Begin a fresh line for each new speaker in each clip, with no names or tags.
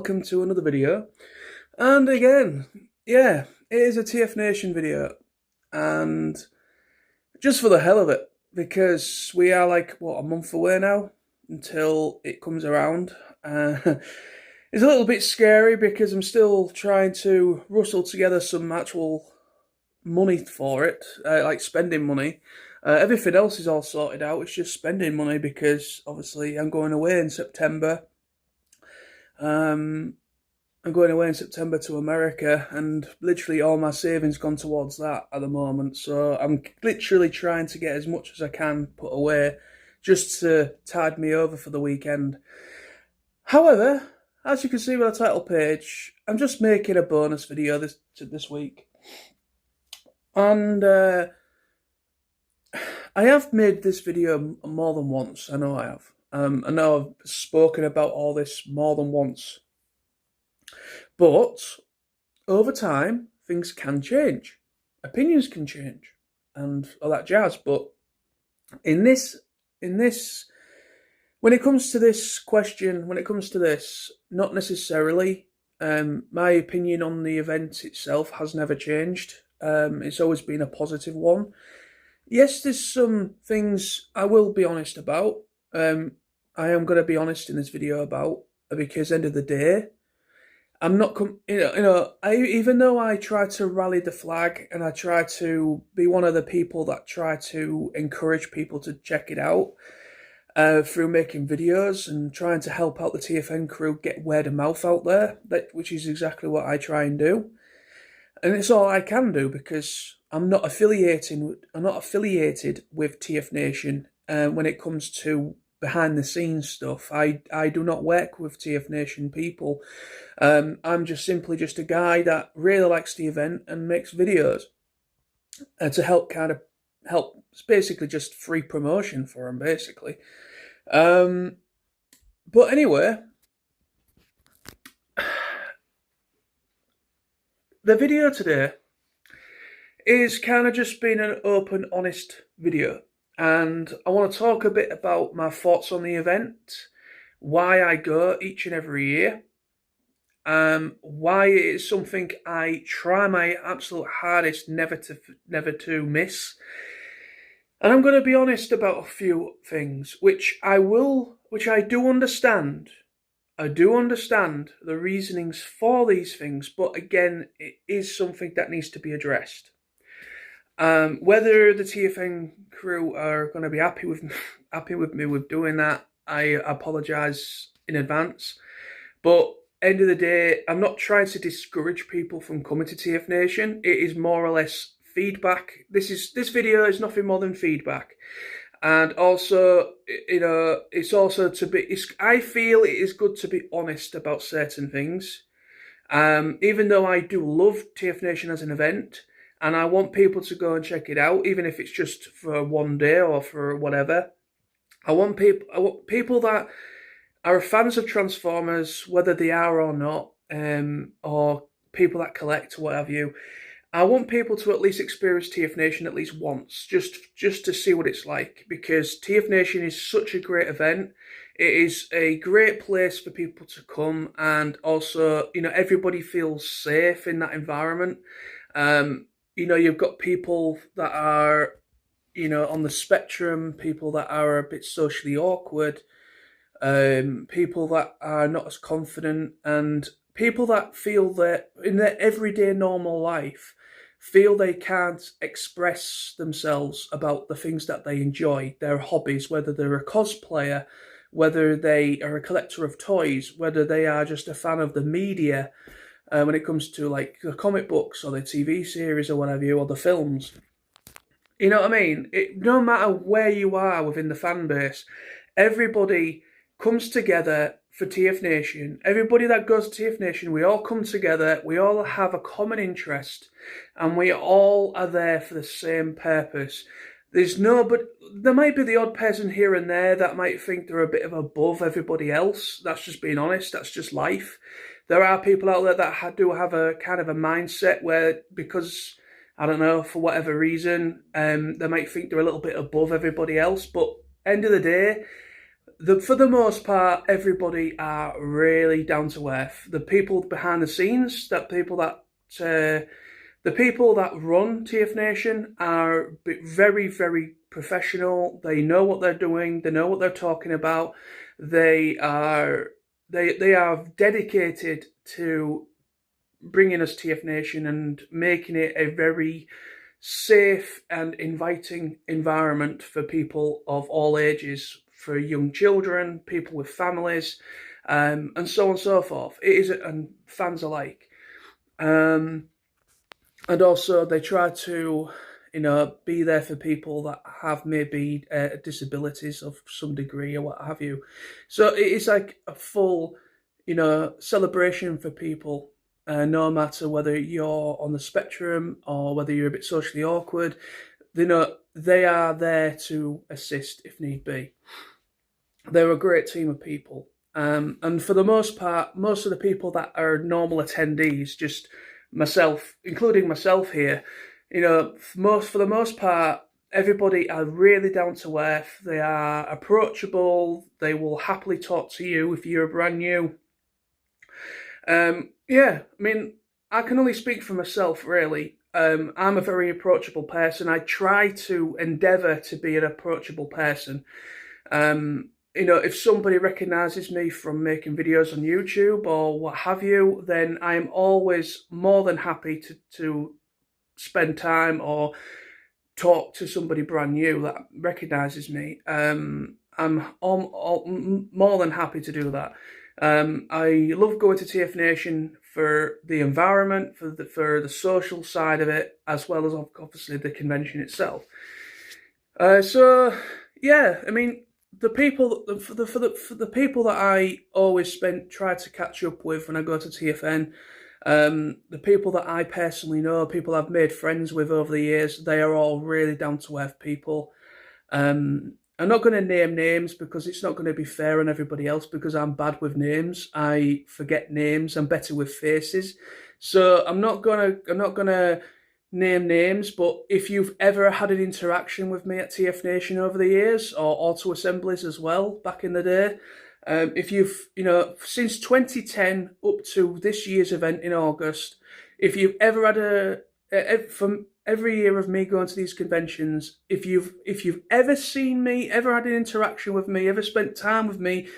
welcome to another video. And again, yeah, it is a TFNation video. And just for the hell of it, because we are like, what, a month away now until it comes around. It's a little bit scary because I'm still trying to rustle together some actual money for it, like spending money. Everything else is all sorted out, it's just spending money because obviously I'm going away in September. I'm going away in September to America, and literally all my savings gone towards that at the moment. So I'm literally trying to get as much as I can put away just to tide me over for the weekend. However, as you can see with the title page, I'm just making a bonus video this week. And I have made this video more than once. I know I have. I know I've spoken about all this more than once. But over time, things can change. Opinions can change and all that jazz. But in this, when it comes to this question, not necessarily. My opinion on the event itself has never changed. It's always been a positive one. Yes, there's some things I will be honest about. I am going to be honest in this video about, because end of the day, I'm not, even though I try to rally the flag and I try to be one of the people that try to encourage people to check it out through making videos and trying to help out the TFN crew get word of mouth out there, which is exactly what I try and do. And it's all I can do because I'm not affiliated with TFNation when it comes to behind the scenes stuff. I do not work with TFNation people. I'm just simply a guy that really likes the event and makes videos to help it's basically just free promotion for them basically. But anyway, the video today is kind of just been an open, honest video. And I want to talk a bit about my thoughts on the event, why I go each and every year, why it is something I try my absolute hardest never to miss. And I'm going to be honest about a few things, which I do understand. I do understand the reasonings for these things, but again, it is something that needs to be addressed. Whether the TFN crew are going to be happy with me with doing that, I apologise in advance. But end of the day, I'm not trying to discourage people from coming to TFNation. It is more or less feedback. This video is nothing more than feedback. And also, it's also I feel it is good to be honest about certain things. Even though I do love TFNation as an event, and I want people to go and check it out, even if it's just for one day or for whatever. I want people that are fans of Transformers, whether they are or not, or people that collect or what have you. I want people to at least experience TFNation at least once, just to see what it's like, because TFNation is such a great event. It is a great place for people to come, and also, everybody feels safe in that environment. You've got people that are, on the spectrum, people that are a bit socially awkward, people that are not as confident, and people that feel that in their everyday normal life, feel they can't express themselves about the things that they enjoy, their hobbies, whether they're a cosplayer, whether they are a collector of toys, whether they are just a fan of the media, when it comes to like the comic books or the TV series or whatever, or the films. You know what I mean? No matter where you are within the fan base, everybody comes together for TFNation. Everybody that goes to TFNation, we all come together, we all have a common interest, and we all are there for the same purpose. But there might be the odd person here and there that might think they're a bit of above everybody else. That's just being honest, that's just life. There are people out there that do have a kind of a mindset where, because, I don't know, for whatever reason, they might think they're a little bit above everybody else. But end of the day, for the most part, everybody are really down to earth. The people behind the scenes, the people that run TFNation are very, very professional. They know what they're doing. They know what they're talking about. They are dedicated to bringing us TFNation and making it a very safe and inviting environment for people of all ages, for young children, people with families, and so on and so forth. It is, and fans alike. And also they try to, be there for people that have maybe disabilities of some degree or what have you. So it is like a full, celebration for people. No matter whether you're on the spectrum or whether you're a bit socially awkward, they are there to assist if need be. They're a great team of people. And for the most part, most of the people that are normal attendees, just myself, including myself here, for the most part, everybody are really down to earth. They are approachable. They will happily talk to you if you're brand new. Yeah, I mean, I can only speak for myself, really. I'm a very approachable person. I try to endeavour to be an approachable person. If somebody recognises me from making videos on YouTube or what have you, then I'm always more than happy to spend time or talk to somebody brand new that recognises me. I'm more than happy to do that. I love going to TFNation for the environment, for the social side of it, as well as obviously the convention itself. So yeah, I mean, the people for the people that I always try to catch up with when I go to TFN, the people that I personally know, people I've made friends with over the years, they are all really down to earth people. I'm not going to name names because it's not going to be fair on everybody else, because I'm bad with names. I forget names. I'm better with faces. So I'm not gonna name names, but if you've ever had an interaction with me at TFNation over the years, or auto assemblies as well back in the day, if you've, since 2010 up to this year's event in August, if you've ever had from every year of me going to these conventions, if you've ever seen me, ever had an interaction with me, ever spent time with me,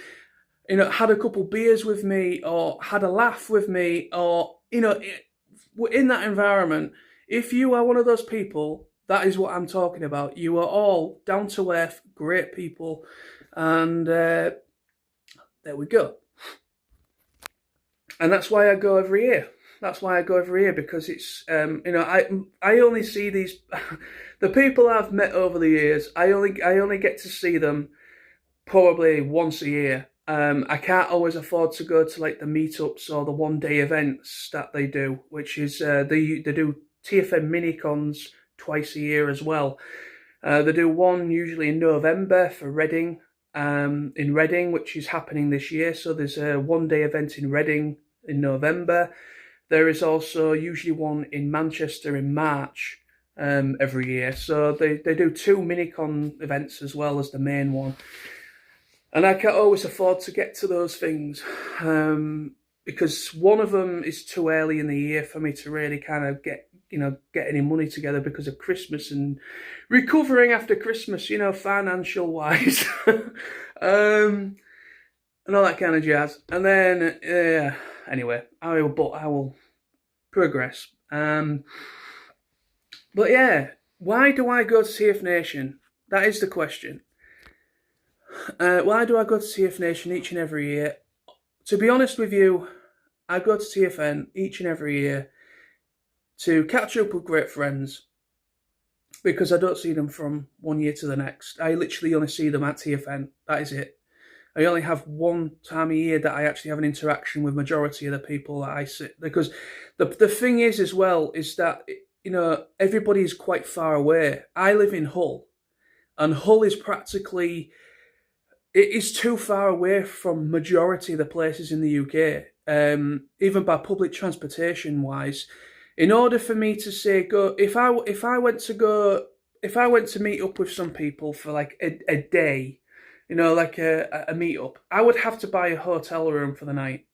had a couple beers with me, or had a laugh with me, or in that environment, if you are one of those people, that is what I'm talking about. You are all down to earth, great people, and there we go. And that's why I go every year. Because it's I only see these the people I've met over the years. I only get to see them probably once a year. I can't always afford to go to like the meetups or the one-day events that they do, which is they do TFN mini-cons twice a year as well. They do one usually in November for Reading, in Reading, which is happening this year. So there's a one-day event in Reading in November. There is also usually one in Manchester in March every year. So they do two mini-con events as well as the main one. And I can't always afford to get to those things because one of them is too early in the year for me to really kind of get any money together because of Christmas and recovering after Christmas, financial wise, and all that kind of jazz. And then, anyway, I will progress. But yeah, why do I go to TFNation? That is the question. Why do I go to TFNation each and every year? To be honest with you, I go to TFN each and every year to catch up with great friends, because I don't see them from one year to the next. I literally only see them at TFN. That is it. I only have one time a year that I actually have an interaction with majority of the people that I see. Because the thing is as well is that, everybody is quite far away. I live in Hull, and Hull is practically, it is too far away from majority of the places in the UK, even by public transportation wise. In order for me to say go, if I went to meet up with some people for like a day, like a meet-up, I would have to buy a hotel room for the night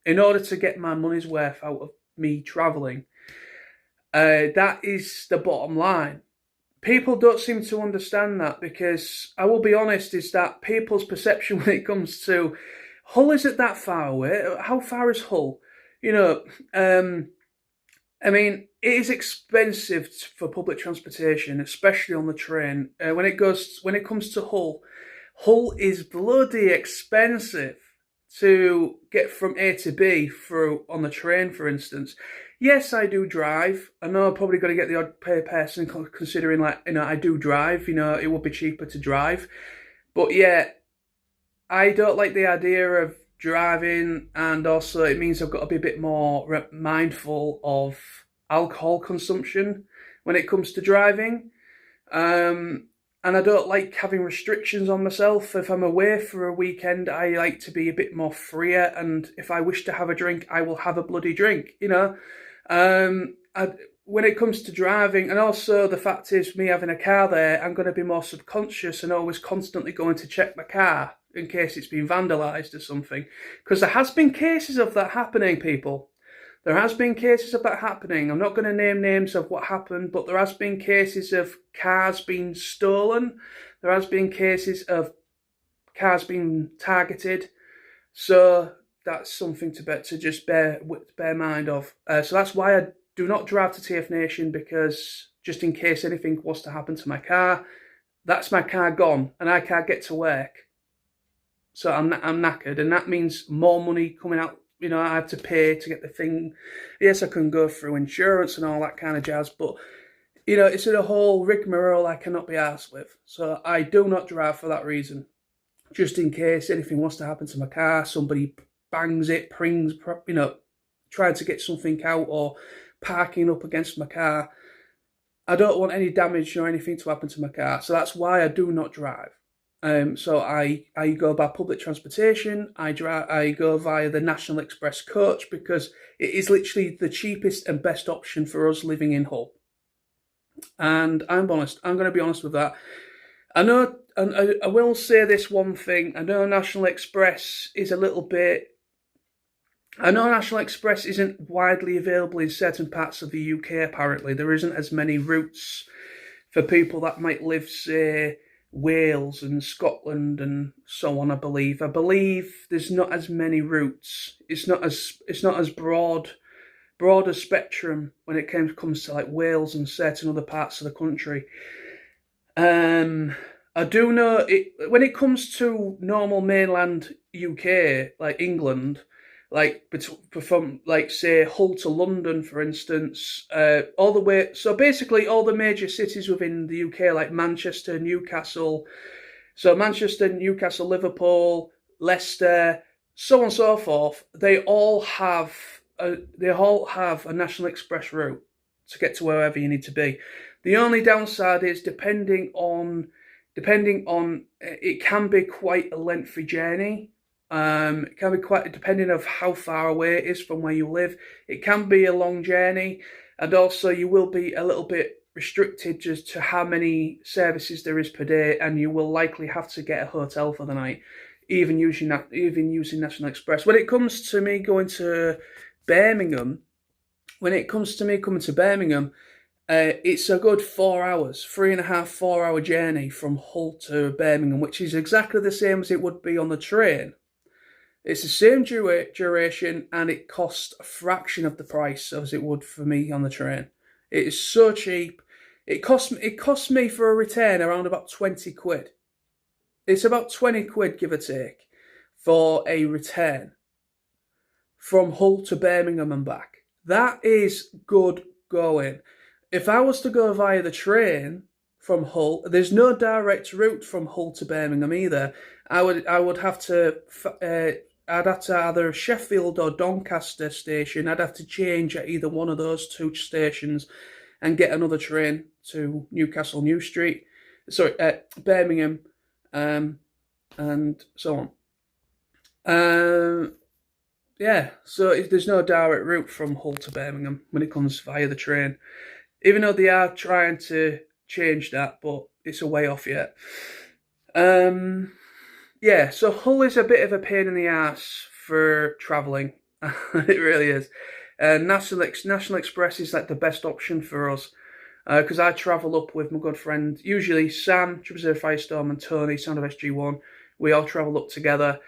in order to get my money's worth out of me travelling. That is the bottom line. People don't seem to understand that, because I will be honest, is that people's perception when it comes to Hull isn't that far away. How far is Hull? I mean, it is expensive for public transportation, especially on the train. When it comes to Hull, Hull is bloody expensive to get from A to B through on the train, for instance. Yes, I do drive. I know I'm probably going to get the odd pay person considering, I do drive. It would be cheaper to drive. But yeah, I don't like the idea of driving, and also it means I've got to be a bit more mindful of alcohol consumption when it comes to driving. And I don't like having restrictions on myself. If I'm away for a weekend, I like to be a bit more freer, and if I wish to have a drink, I will have a bloody drink, when it comes to driving, and also the fact is, me having a car there, I'm going to be more subconscious and always constantly going to check my car in case it's been vandalised or something. Because there has been cases of that happening, people. There has been cases of that happening. I'm not going to name names of what happened, but there has been cases of cars being stolen. There has been cases of cars being targeted. So that's something to just bear mind of. So that's why I do not drive to TFNation, because just in case anything was to happen to my car, that's my car gone, and I can't get to work. So I'm knackered, and that means more money coming out. I have to pay to get the thing. Yes, I can go through insurance and all that kind of jazz, but it's a whole rigmarole I cannot be arsed with. So I do not drive for that reason. Just in case anything was to happen to my car, somebody bangs it, prings, trying to get something out, or parking up against my car. I don't want any damage or anything to happen to my car, so that's why I do not drive. So I go by public transportation. I go via the National Express coach, because it is literally the cheapest and best option for us living in Hull. And I'm honest. I'm going to be honest with that. I know, and I will say this one thing. I know National Express is a little bit. I know National Express isn't widely available in certain parts of the UK. Apparently, there isn't as many routes for people that might live, say, Wales and Scotland and so on. I believe there's not as many routes. It's not as broader spectrum when it comes to like Wales and certain other parts of the country. I do know it when it comes to normal mainland UK, like England, like from like say Hull to London, for instance, all the way. So basically, all the major cities within the UK, like Manchester, Newcastle. So Manchester, Newcastle, Liverpool, Leicester, so on and so forth. They all have a National Express route to get to wherever you need to be. The only downside is depending on it can be quite a lengthy journey. It can be quite, depending on how far away it is from where you live. It can be a long journey, and also you will be a little bit restricted just to how many services there is per day, and you will likely have to get a hotel for the night, even using National Express. When it comes to me going to Birmingham, it's a good 4 hours, 3.5, 4 hour journey from Hull to Birmingham, which is exactly the same as it would be on the train. It's the same duration, and it costs a fraction of the price as it would for me on the train. It is so cheap. It cost me for a return around about 20 quid. It's about 20 quid, give or take, for a return from Hull to Birmingham and back. That is good going. If I was to go via the train from Hull, there's no direct route from Hull to Birmingham either. I would have to I'd have to either Sheffield or Doncaster station. I'd have to change at either one of those two stations and get another train to Newcastle New Street. Birmingham, and so on. Yeah, so there's no direct route from Hull to Birmingham when it comes via the train. Even though they are trying to change that, but it's a way off yet. yeah, so Hull is a bit of a pain in the ass for travelling. It really is. National Express is like the best option for us because I travel up with my good friend, usually Sam, 000 Firestorm, and Tony, Sound of SG1. We all travel up together.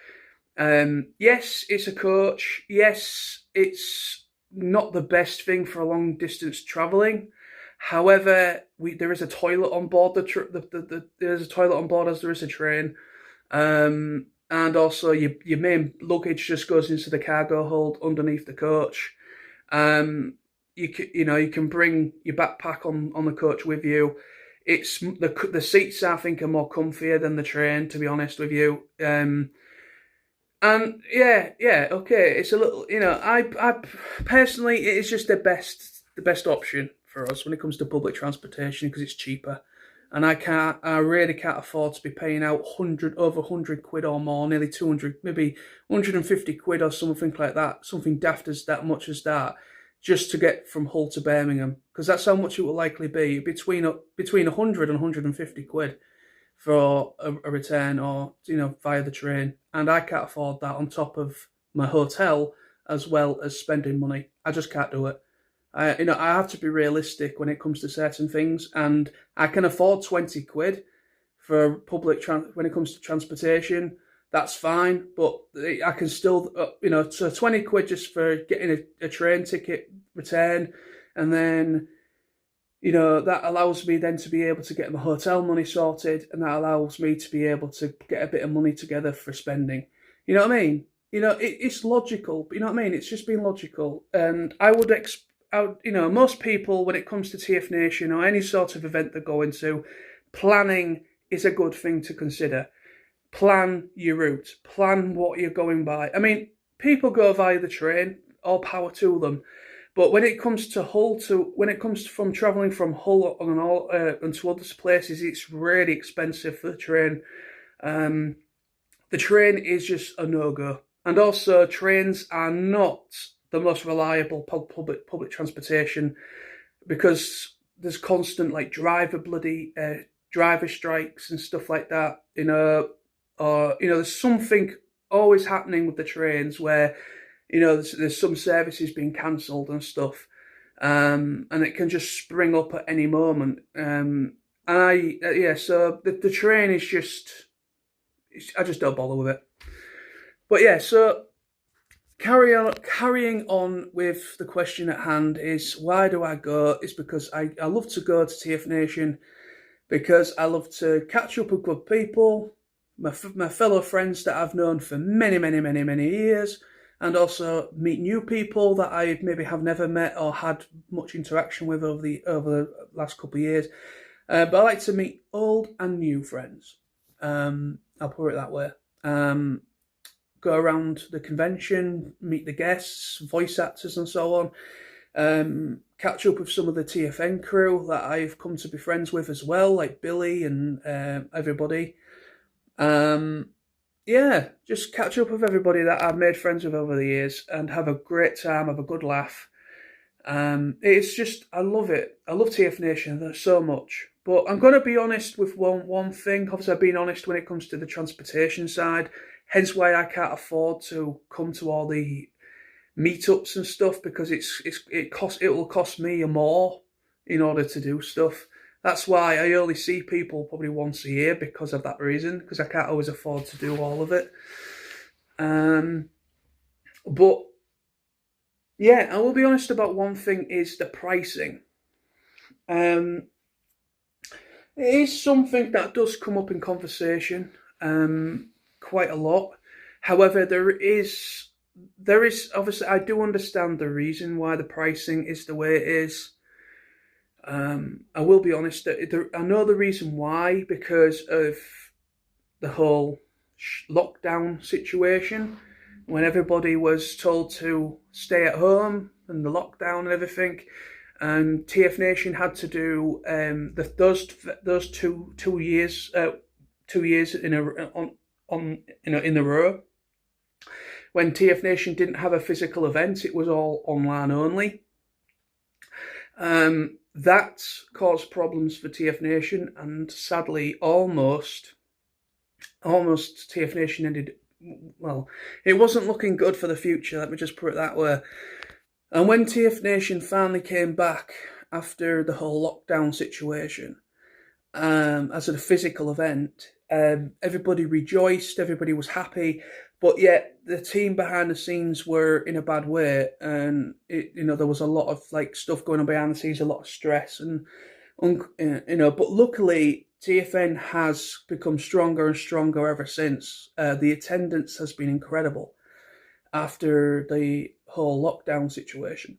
Yes, it's a coach. Yes, it's not the best thing for long distance travelling. However, there is a toilet on board there's a toilet on board as there is a train. And also your main luggage just goes into the cargo hold underneath the coach. You can bring your backpack on the coach with you. It's the seats I think are more comfier than the train, to be honest with you. And yeah, okay. It's a little, I personally, it is just the best option for us when it comes to public transportation because it's cheaper, and I really can't afford to be paying out over 100 quid or more, nearly 200, maybe 150 quid or something like that, something daft as that much as that, just to get from Hull to Birmingham, because that's how much it will likely be between 100 and 150 quid for a return or via the train, and I can't afford that on top of my hotel as well as spending money. I just can't do it. I have to be realistic when it comes to certain things, and I can afford 20 quid for when it comes to transportation. That's fine, but I can still so 20 quid just for getting a train ticket return, and then that allows me then to be able to get my hotel money sorted, and that allows me to be able to get a bit of money together for spending. You know what I mean? It's logical, but you know what I mean? It's just being logical. And most people, when it comes to TFNation or any sort of event they're going to, planning is a good thing to consider. Plan your route. Plan what you're going by. I mean, people go via the train, all power to them. But when it comes to from travelling from Hull and to other places, it's really expensive for the train. The train is just a no-go. And also, trains are not the most reliable public transportation because there's constant driver strikes and stuff like that. There's something always happening with the trains where there's some services being cancelled and stuff, and it can just spring up at any moment. So the train is I just don't bother with it. But yeah, so carrying on with the question at hand is, why do I go? It's because I love to go to TFNation because I love to catch up with good people, my fellow friends that I've known for many, many, many, many years, and also meet new people that I maybe have never met or had much interaction with over the last couple of years. But I like to meet old and new friends. I'll put it that way. Go around the convention, meet the guests, voice actors and so on. Catch up with some of the TFN crew that I've come to be friends with as well, like Billy and everybody. Just catch up with everybody that I've made friends with over the years and have a great time, have a good laugh. It's just, I love it. I love TFNation so much. But I'm going to be honest with one thing. Obviously, I've been honest when it comes to the transportation side. Hence why I can't afford to come to all the meetups and stuff, because it will cost me more in order to do stuff. That's why I only see people probably once a year, because of that reason, because I can't always afford to do all of it. But yeah, I will be honest about one thing, is the pricing. It is something that does come up in conversation quite a lot. However, there is obviously, I do understand the reason why the pricing is the way it is. I will be honest, that I know the reason why, because of the whole lockdown situation, when everybody was told to stay at home and the lockdown and everything, and TFNation had to do those 2 years 2 years in a row. When TFNation didn't have a physical event, it was all online only. That caused problems for TFNation, and sadly almost almost TFNation ended, well, it wasn't looking good for the future, let me just put it that way. And when TFNation finally came back after the whole lockdown situation, as a physical event, everybody rejoiced, everybody was happy, but yet the team behind the scenes were in a bad way, and there was a lot of like stuff going on behind the scenes, a lot of stress, and but luckily TFN has become stronger and stronger ever since. The attendance has been incredible after the whole lockdown situation.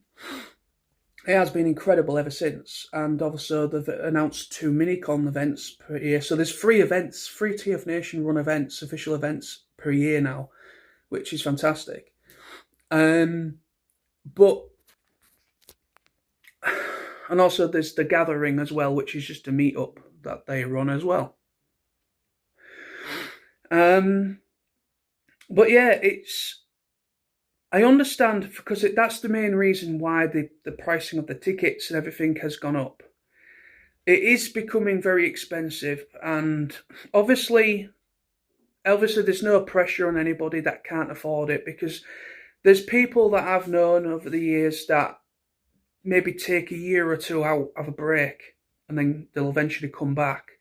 It has been incredible ever since, and also they've announced 2 mini-con events per year. So there's 3 events, 3 TFNation run events, official events per year now, which is fantastic. But and also there's the gathering as well, which is just a meet-up that they run as well. But yeah, I understand, because that's the main reason why the pricing of the tickets and everything has gone up. It is becoming very expensive, and obviously there's no pressure on anybody that can't afford it, because there's people that I've known over the years that maybe take a year or 2 out of a break and then they'll eventually come back.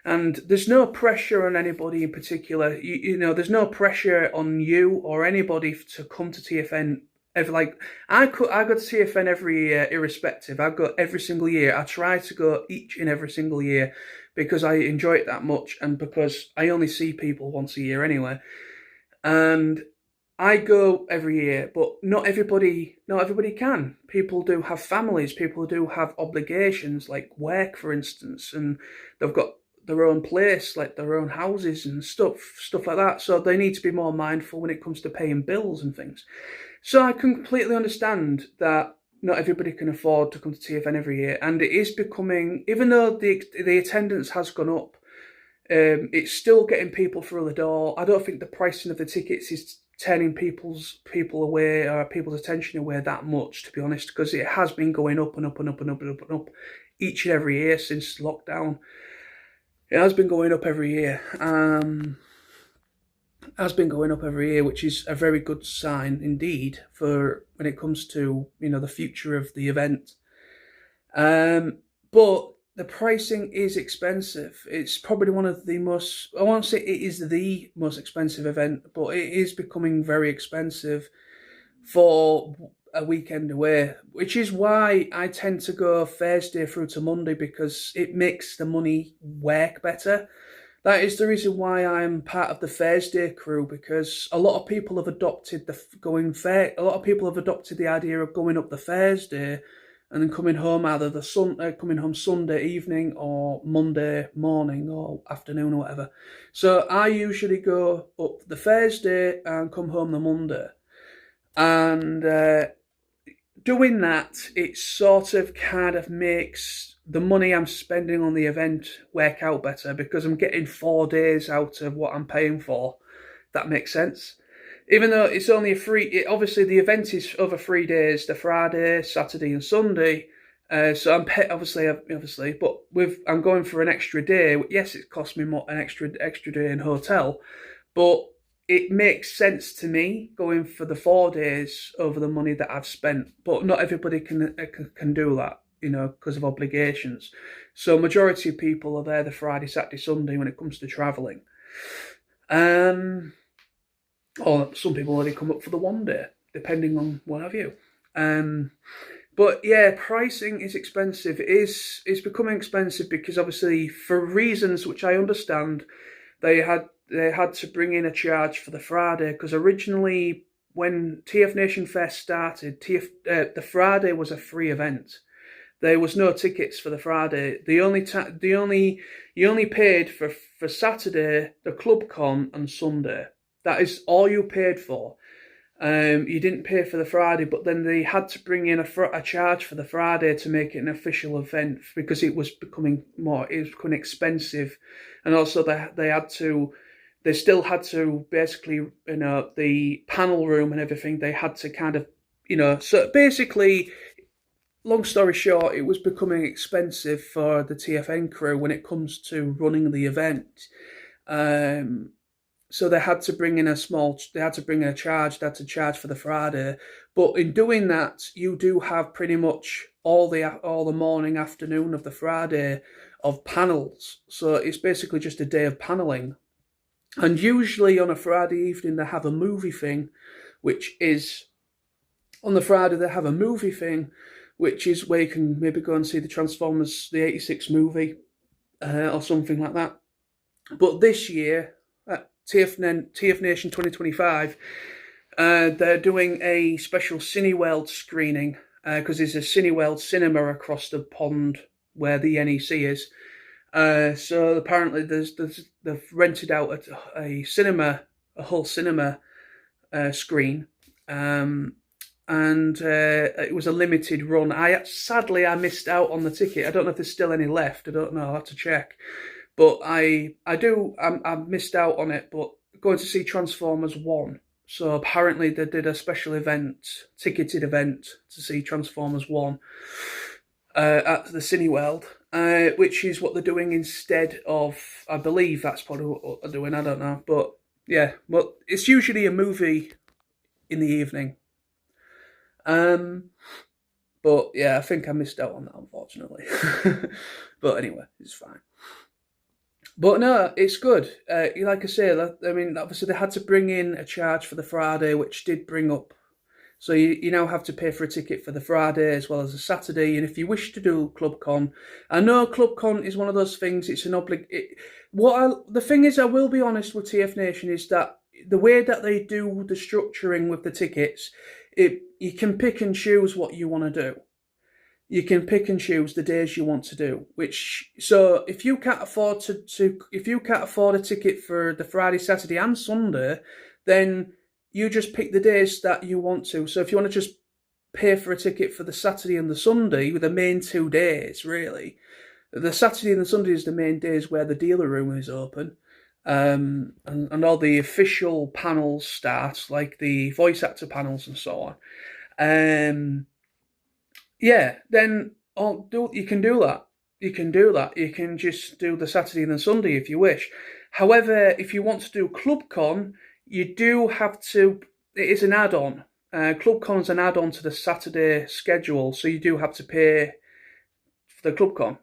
And there's no pressure on anybody in particular. There's no pressure on you or anybody to come to TFN. I go to TFN every year, irrespective. I go every single year. I try to go each and every single year because I enjoy it that much, and because I only see people once a year anyway. And I go every year, but not everybody can. People do have families. People do have obligations, like work, for instance, and they've got their own place, like their own houses and stuff like that. So they need to be more mindful when it comes to paying bills and things. So I completely understand that not everybody can afford to come to TFN every year, and it is becoming, even though the attendance has gone up, it's still getting people through the door. I don't think the pricing of the tickets is turning people's attention away that much, to be honest, because it has been going up and up and up and up and up and up each and every year since lockdown. It has been going up every year. Which is a very good sign indeed for when it comes to the future of the event. But the pricing is expensive. It's probably one of the most, I won't say it is the most expensive event, but it is becoming very expensive for a weekend away, which is why I tend to go Thursday through to Monday, because it makes the money work better. That is the reason why I'm part of the Thursday crew, because a lot of people have adopted the idea of going up the Thursday and then coming home either coming home Sunday evening or Monday morning or afternoon or whatever. So I usually go up the Thursday and come home the Monday. And doing that, it sort of kind of makes the money I'm spending on the event work out better, because I'm getting 4 days out of what I'm paying for. That makes sense. Even though it's only obviously the event is over 3 days: the Friday, Saturday, and Sunday. So I'm obviously, but I'm going for an extra day. Yes, it cost me more, an extra day in hotel, but it makes sense to me going for the 4 days over the money that I've spent. But not everybody can do that, because of obligations. So majority of people are there the Friday, Saturday, Sunday when it comes to travelling. Or some people only come up for the 1 day, depending on what have you. But yeah, pricing is expensive. It's becoming expensive because obviously, for reasons which I understand, they had to bring in a charge for the Friday, because originally when TFNation first started, the Friday was a free event. There was no tickets for the Friday. You only paid for Saturday, the club con, and Sunday. That is all you paid for. You didn't pay for the Friday, but then they had to bring in a charge for the Friday to make it an official event, because it was becoming expensive, and also they still had to basically, the panel room and everything, they had to kind of, so basically, long story short, it was becoming expensive for the TFN crew when it comes to running the event. So they had to bring in a charge. They had to charge for the Friday, but in doing that, you do have pretty much all the morning, afternoon of the Friday of panels. So it's basically just a day of paneling. And usually on a Friday evening, they have a movie thing, which is on the Friday they have a movie thing, which is where you can maybe go and see the Transformers, the '86 movie, or something like that. But this year, at TFNation 2025, they're doing a special Cineworld screening because there's a Cineworld cinema across the pond where the NEC is. So apparently they've rented out a cinema, a whole cinema screen, and it was a limited run. Sadly I missed out on the ticket. I don't know if there's still any left. I don't know. I'll have to check. But I missed out on it. But going to see Transformers 1. So apparently they did a special event, ticketed event to see Transformers 1 at the Cineworld, which is what they're doing instead of, I believe that's probably what they're doing, I don't know. But yeah, well, it's usually a movie in the evening. But yeah, I think I missed out on that, unfortunately. But anyway, it's fine. But no, it's good. Like I say, I mean, obviously they had to bring in a charge for the Friday, which did bring up. So you now have to pay for a ticket for the Friday as well as the Saturday. And if you wish to do ClubCon, I know ClubCon is one of those things. It's an the thing is, I will be honest with TFNation, is that the way that they do the structuring with the tickets, you can pick and choose what you want to do. You can pick and choose the days you want to do. So if you can't afford if you can't afford a ticket for the Friday, Saturday, and Sunday, then you just pick the days that you want to. So if you want to just pay for a ticket for the Saturday and the Sunday, with the main 2 days, really, the Saturday and the Sunday is the main days where the dealer room is open, and all the official panels start, like the voice actor panels and so on. Yeah, then you can do that. You can do that. You can just do the Saturday and the Sunday if you wish. However, if you want to do ClubCon, you do have to. It is an add-on. ClubCon is an add-on to the Saturday schedule, so you do have to pay for the ClubCon.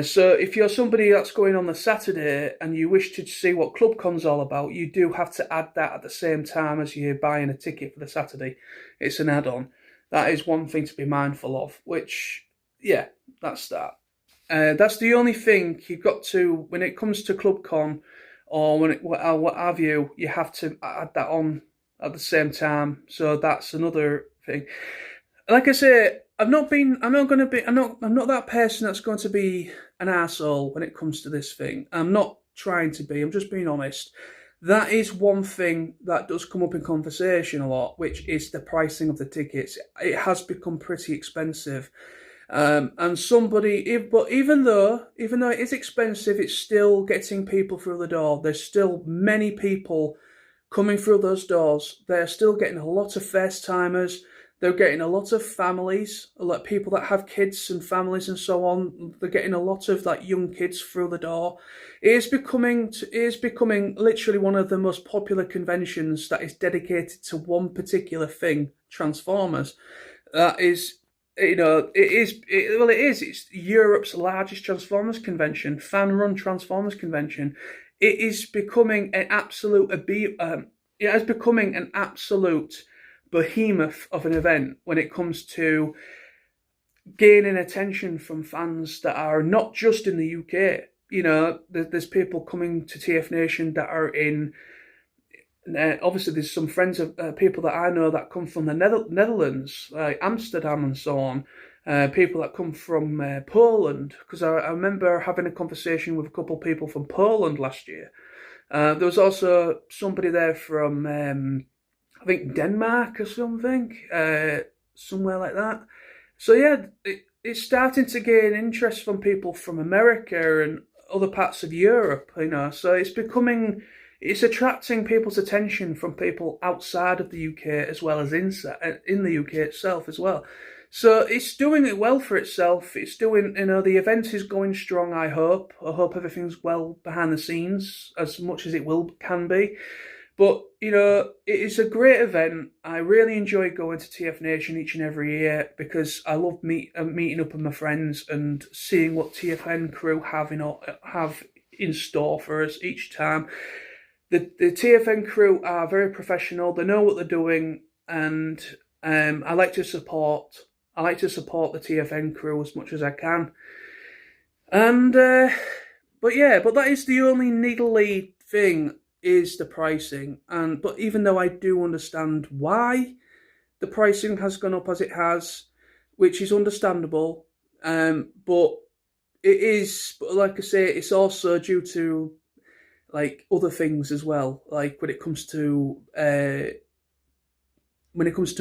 So if you're somebody that's going on the Saturday and you wish to see what ClubCon's all about, you do have to add that at the same time as you're buying a ticket for the Saturday. It's an add-on. That is one thing to be mindful of, which, yeah, that's that. That's the only thing you've got to, when it comes to ClubCon, or what have you, you have to add that on at the same time. So that's another thing. Like I say, I'm not that person that's going to be an arsehole when it comes to this thing. I'm not trying to be. I'm just being honest. That is one thing that does come up in conversation a lot, which is the pricing of the tickets. It has become pretty expensive. But even though it is expensive, it's still getting people through the door. There's still many people coming through those doors. They're still getting a lot of first timers. They're getting a lot of families, a lot of people that have kids and families and so on. They're getting a lot of young kids through the door. It is becoming literally one of the most popular conventions that is dedicated to one particular thing, Transformers. That is, it's Europe's largest Transformers convention, fan-run Transformers convention. It is becoming an absolute behemoth of an event when it comes to gaining attention from fans that are not just in the UK. There's people coming to TFNation that are in. Obviously, there's some friends of people that I know that come from the Netherlands, like Amsterdam and so on. People that come from Poland, because I remember having a conversation with a couple of people from Poland last year. There was also somebody there from, I think, Denmark or something, somewhere like that. So yeah, it's starting to gain interest from people from America and other parts of Europe, so it's becoming it's attracting people's attention from people outside of the UK as well as inside in the UK itself as well. So it's doing it well for itself. It's doing, the event is going strong. I hope everything's well behind the scenes as much as it can be. But, it is a great event. I really enjoy going to TFNation each and every year because I love meeting up with my friends and seeing what TFN crew have in store for us each time. The TFN crew are very professional. They know what they're doing, and I like to support the TFN crew as much as I can. And but that is the only niggly thing, is the pricing. But even though I do understand why the pricing has gone up as it has, which is understandable, but it is, like I say, it's also due to like other things as well, like when it comes to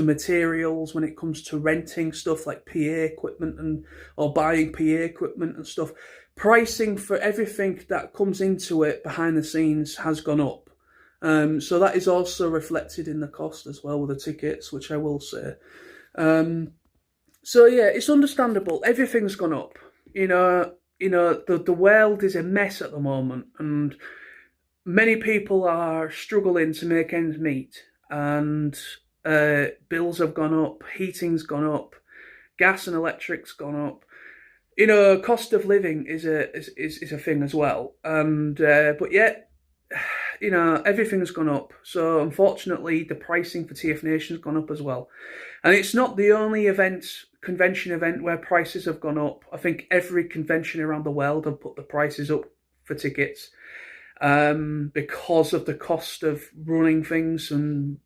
materials, when it comes to renting stuff like PA equipment or buying PA equipment and stuff. Pricing for everything that comes into it behind the scenes has gone up. So that is also reflected in the cost as well with the tickets, which I will say. So yeah, it's understandable. Everything's gone up. The world is a mess at the moment, and many people are struggling to make ends meet, and bills have gone up, heating's gone up, gas and electric's gone up. Cost of living is a thing as well, and but yet, everything's gone up. So unfortunately, the pricing for TFNation's gone up as well, and it's not the only convention event where prices have gone up. I think every convention around the world have put the prices up for tickets, because of the cost of running things and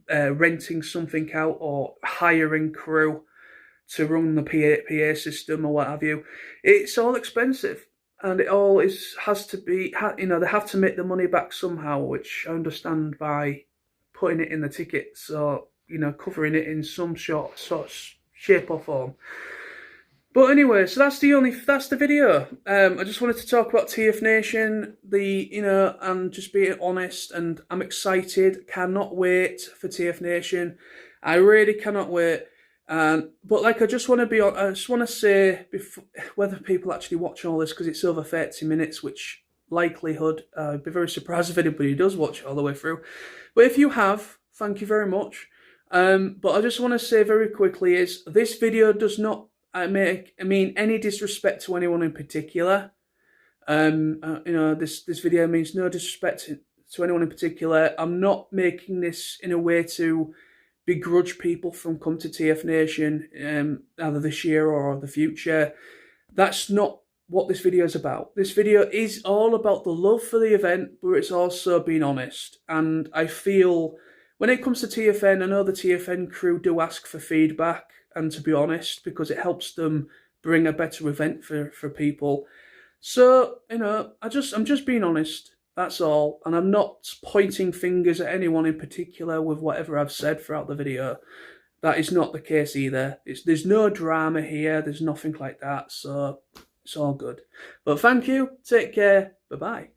renting something out or hiring crew to run the PA system or what have you. It's all expensive, and it all has to be, they have to make the money back somehow, which I understand by putting it in the tickets or, covering it in some sort of shape or form. But anyway, so that's the video. I just wanted to talk about TFNation, and just being honest. And I'm excited. Cannot wait for TFNation. I really cannot wait. But I just want to say whether people actually watch all this, because it's over 30 minutes, which likelihood, I'd be very surprised if anybody does watch it all the way through. But if you have, thank you very much. But I just want to say very quickly is this video does not mean any disrespect to anyone in particular. This video means no disrespect to anyone in particular. I'm not making this in a way to begrudge people from coming to TFNation, either this year or the future. That's not what this video is about. This video is all about the love for the event, but it's also being honest. And I feel when it comes to TFN, I know the TFN crew do ask for feedback and to be honest, because it helps them bring a better event for people. So, I'm just being honest. That's all. And I'm not pointing fingers at anyone in particular with whatever I've said throughout the video. That is not the case either. There's no drama here. There's nothing like that. So it's all good. But thank you. Take care. Bye-bye.